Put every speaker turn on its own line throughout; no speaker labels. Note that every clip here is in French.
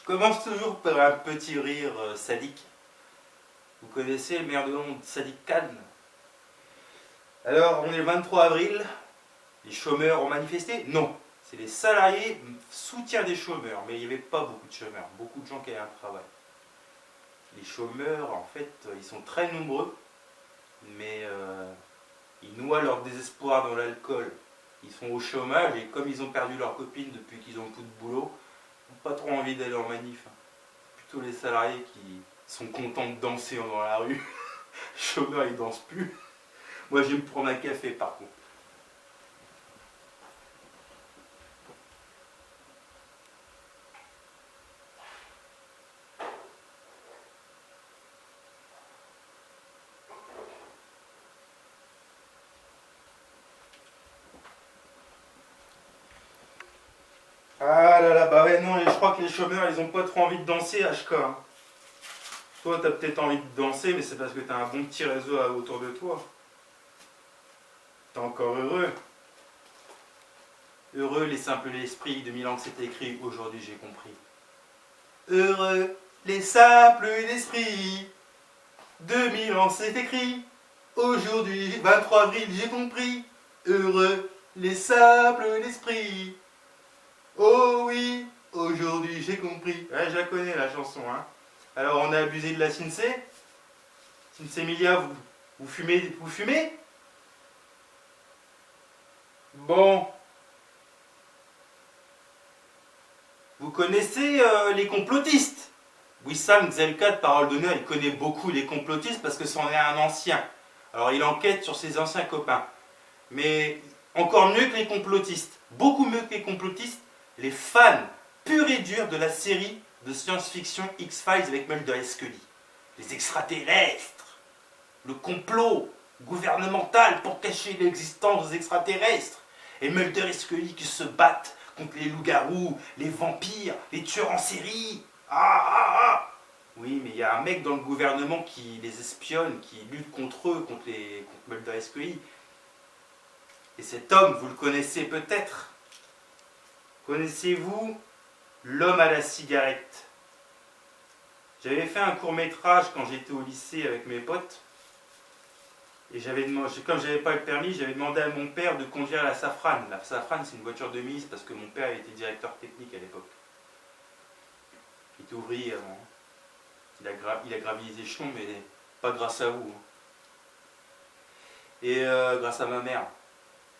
Commence toujours par un petit rire sadique. Vous connaissez le meilleur de nom, Sadiq Khan. Alors, on est le 23 avril, les chômeurs ont manifesté? Non, c'est les salariés soutien des chômeurs, mais il n'y avait pas beaucoup de chômeurs, beaucoup de gens qui avaient un travail. Les chômeurs, en fait, ils sont très nombreux, mais ils noient leur désespoir dans l'alcool. Ils sont au chômage et comme ils ont perdu leur copine depuis qu'ils ont plus de boulot, ils n'ont pas trop envie d'aller en manif. Plutôt les salariés qui sont contents de danser dans la rue. Les chômeurs, ils dansent plus. Moi, je vais me prendre un café par contre. Ah là là, bah ouais, non, je crois que les chômeurs, ils ont pas trop envie de danser, HK. Hein. Toi, t'as peut-être envie de danser, mais c'est parce que t'as un bon petit réseau autour de toi. T'es encore heureux. Heureux les simples esprits, 2000 ans que c'était écrit, aujourd'hui j'ai compris. Heureux les simples d'esprit, 2000 ans c'est écrit, aujourd'hui 23 avril j'ai compris. Heureux les simples d'esprit, oh oui, aujourd'hui j'ai compris. Ouais, je la connais la chanson, hein. Alors on a abusé de la Sinsé. Sinsé Milia, vous fumez, vous fumez? Bon. Vous connaissez les complotistes? Wissam Gzelka de Parole d'Honneur, il connaît beaucoup les complotistes parce que c'en est un ancien. Alors il enquête sur ses anciens copains. Mais encore mieux que les complotistes, beaucoup mieux que les complotistes, les fans purs et durs de la série de science-fiction X-Files avec Mulder et Scully. Les extraterrestres, le complot gouvernemental pour cacher l'existence des extraterrestres. Et Mulder et Scully qui se battent contre les loups-garous, les vampires, les tueurs en série. Ah. Oui, mais il y a un mec dans le gouvernement qui les espionne, qui lutte contre eux, contre Mulder et Scully. Et cet homme, vous le connaissez peut-être. Connaissez-vous L'homme à la cigarette? J'avais fait un court-métrage quand j'étais au lycée avec mes potes. Et comme j'avais pas le permis, j'avais demandé à mon père de conduire la Safran. La Safran, c'est une voiture de mise parce que mon père était directeur technique à l'époque. Il était ouvrier avant. Il a gravi les échelons, mais pas grâce à vous. Et grâce à ma mère.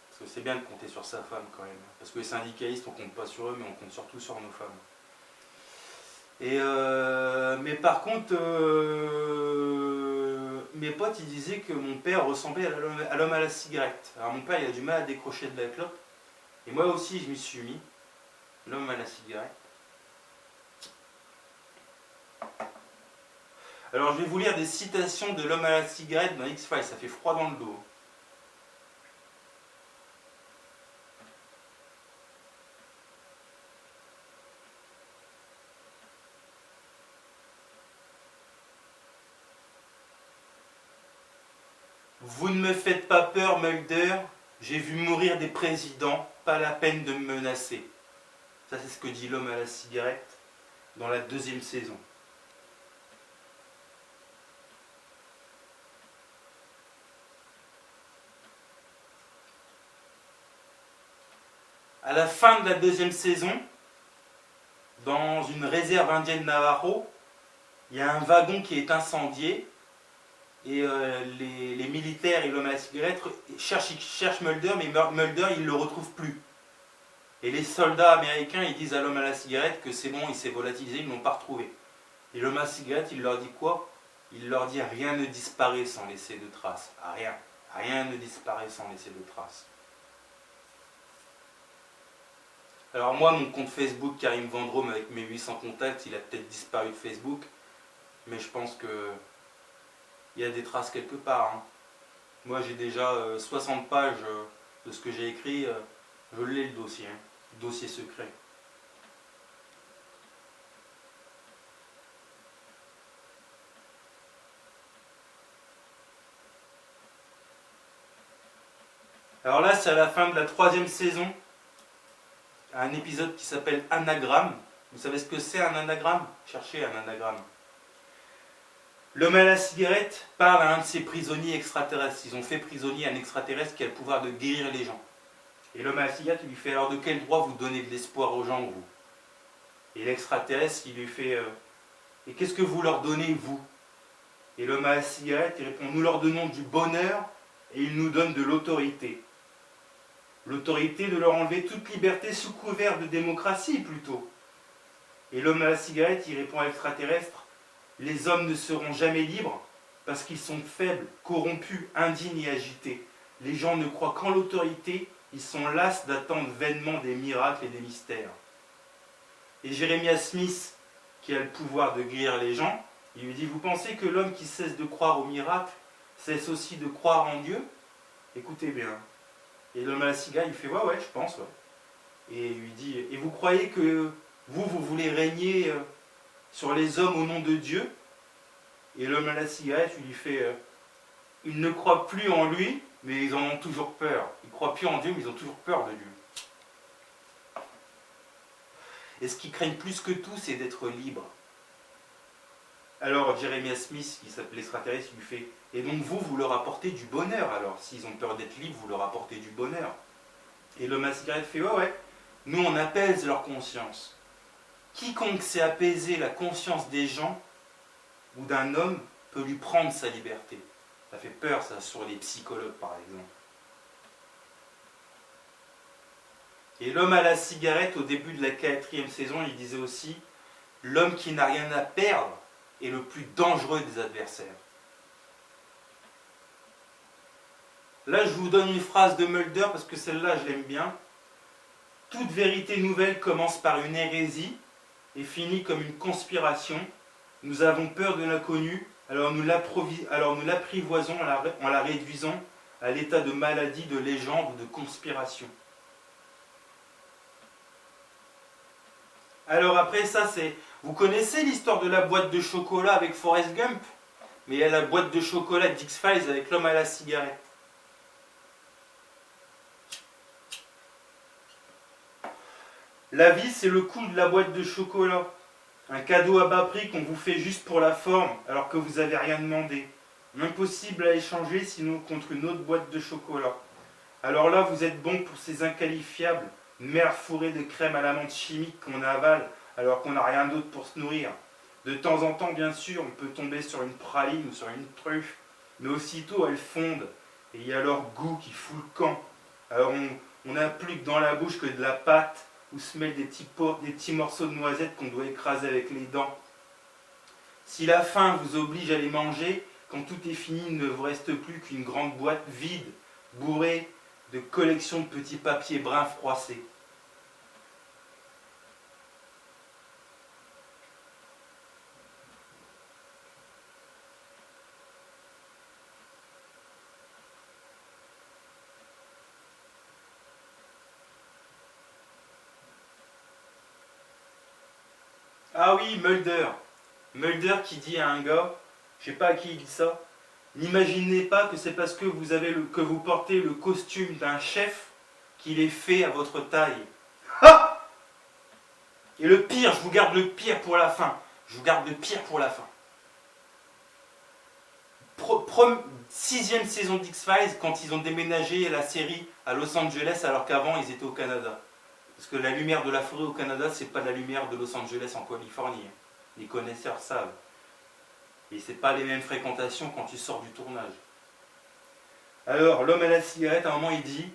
Parce que c'est bien de compter sur sa femme quand même. Parce que les syndicalistes, on compte pas sur eux, mais on compte surtout sur nos femmes. Et mais par contre, mes potes ils disaient que mon père ressemblait à l'homme à la cigarette. Alors mon père il a du mal à décrocher de la clope. Et moi aussi je m'y suis mis. L'homme à la cigarette. Alors je vais vous lire des citations de l'homme à la cigarette dans X-Files. Ça fait froid dans le dos. Vous ne me faites pas peur, Mulder. J'ai vu mourir des présidents, pas la peine de me menacer. Ça, c'est ce que dit l'homme à la cigarette dans la 2e saison. À la fin de la 2e saison, dans une réserve indienne Navajo, il y a un wagon qui est incendié. Et les militaires et l'homme à la cigarette cherchent Mulder, mais Mulder, ils ne le retrouvent plus. Et les soldats américains, ils disent à l'homme à la cigarette que c'est bon, il s'est volatilisé, ils ne l'ont pas retrouvé. Et l'homme à la cigarette, il leur dit quoi? Il leur dit rien ne disparaît sans laisser de traces. Rien. Rien ne disparaît sans laisser de traces. Alors moi, mon compte Facebook, Karim Vendrome, avec mes 800 contacts, il a peut-être disparu de Facebook. Mais je pense que il y a des traces quelque part. Hein. Moi j'ai déjà 60 pages de ce que j'ai écrit. Je l'ai le dossier. Hein. Dossier secret. Alors là c'est à la fin de la 3e saison. Un épisode qui s'appelle Anagramme. Vous savez ce que c'est un anagramme? Cherchez un anagramme. L'homme à la cigarette parle à un de ses prisonniers extraterrestres. Ils ont fait prisonnier un extraterrestre qui a le pouvoir de guérir les gens. Et l'homme à la cigarette, il lui fait: alors de quel droit vous donnez de l'espoir aux gens, vous? Et l'extraterrestre, il lui fait: et qu'est-ce que vous leur donnez, vous? Et l'homme à la cigarette, il répond: nous leur donnons du bonheur et ils nous donnent de l'autorité. L'autorité de leur enlever toute liberté sous couvert de démocratie, plutôt. Et l'homme à la cigarette, il répond à l'extraterrestre: les hommes ne seront jamais libres parce qu'ils sont faibles, corrompus, indignes et agités. Les gens ne croient qu'en l'autorité, ils sont las d'attendre vainement des miracles et des mystères. Et Jeremiah Smith, qui a le pouvoir de guérir les gens, il lui dit: vous pensez que l'homme qui cesse de croire aux miracles cesse aussi de croire en Dieu? Écoutez bien. Et l'homme à la cigarette, il fait: ouais, je pense, ouais. Et il lui dit: et vous croyez que vous voulez régner sur les hommes au nom de Dieu? Et l'homme à la cigarette, il lui fait: ils ne croient plus en lui, mais ils en ont toujours peur. Ils ne croient plus en Dieu, mais ils ont toujours peur de Dieu. Et ce qu'ils craignent plus que tout, c'est d'être libres. Alors Jeremiah Smith, qui s'appelle l'extraterrestre, il lui fait: et donc vous leur apportez du bonheur. Alors s'ils ont peur d'être libres, vous leur apportez du bonheur. Et l'homme à la cigarette fait: ouais, nous on apaise leur conscience. Quiconque sait apaiser la conscience des gens ou d'un homme peut lui prendre sa liberté. Ça fait peur, ça, sur les psychologues, par exemple. Et l'homme à la cigarette, au début de la 4e saison, il disait aussi: l'homme qui n'a rien à perdre est le plus dangereux des adversaires. Là, je vous donne une phrase de Mulder, parce que celle-là, je l'aime bien. Toute vérité nouvelle commence par une hérésie et finit comme une conspiration. Nous avons peur de l'inconnu, alors nous l'apprivoisons en la réduisant à l'état de maladie, de légende ou de conspiration. Alors après ça, c'est... Vous connaissez l'histoire de la boîte de chocolat avec Forrest Gump? Mais il y a la boîte de chocolat d'X-Files avec l'homme à la cigarette. La vie, c'est le coût de la boîte de chocolat. Un cadeau à bas prix qu'on vous fait juste pour la forme, alors que vous n'avez rien demandé. Impossible à échanger sinon contre une autre boîte de chocolat. Alors là, vous êtes bon pour ces inqualifiables mers fourrées de crème à la menthe chimique qu'on avale, alors qu'on n'a rien d'autre pour se nourrir. De temps en temps, bien sûr, on peut tomber sur une praline ou sur une truffe, mais aussitôt elles fondent, et il y a leur goût qui fout le camp. Alors on n'a plus que dans la bouche que de la pâte, où se mêlent des petits morceaux de noisettes qu'on doit écraser avec les dents. Si la faim vous oblige à les manger, quand tout est fini, il ne vous reste plus qu'une grande boîte vide, bourrée de collections de petits papiers bruns froissés. Ah oui, Mulder. Mulder qui dit à un gars, je sais pas à qui il dit ça: n'imaginez pas que c'est parce que que vous portez le costume d'un chef qu'il est fait à votre taille. Ha! Et le pire, je vous garde le pire pour la fin. Je vous garde le pire pour la fin. 6e saison d'X-Files, quand ils ont déménagé la série à Los Angeles alors qu'avant ils étaient au Canada. Parce que la lumière de la forêt au Canada, c'est pas la lumière de Los Angeles en Californie. Les connaisseurs savent. Et c'est pas les mêmes fréquentations quand tu sors du tournage. Alors, l'homme à la cigarette, à un moment, il dit: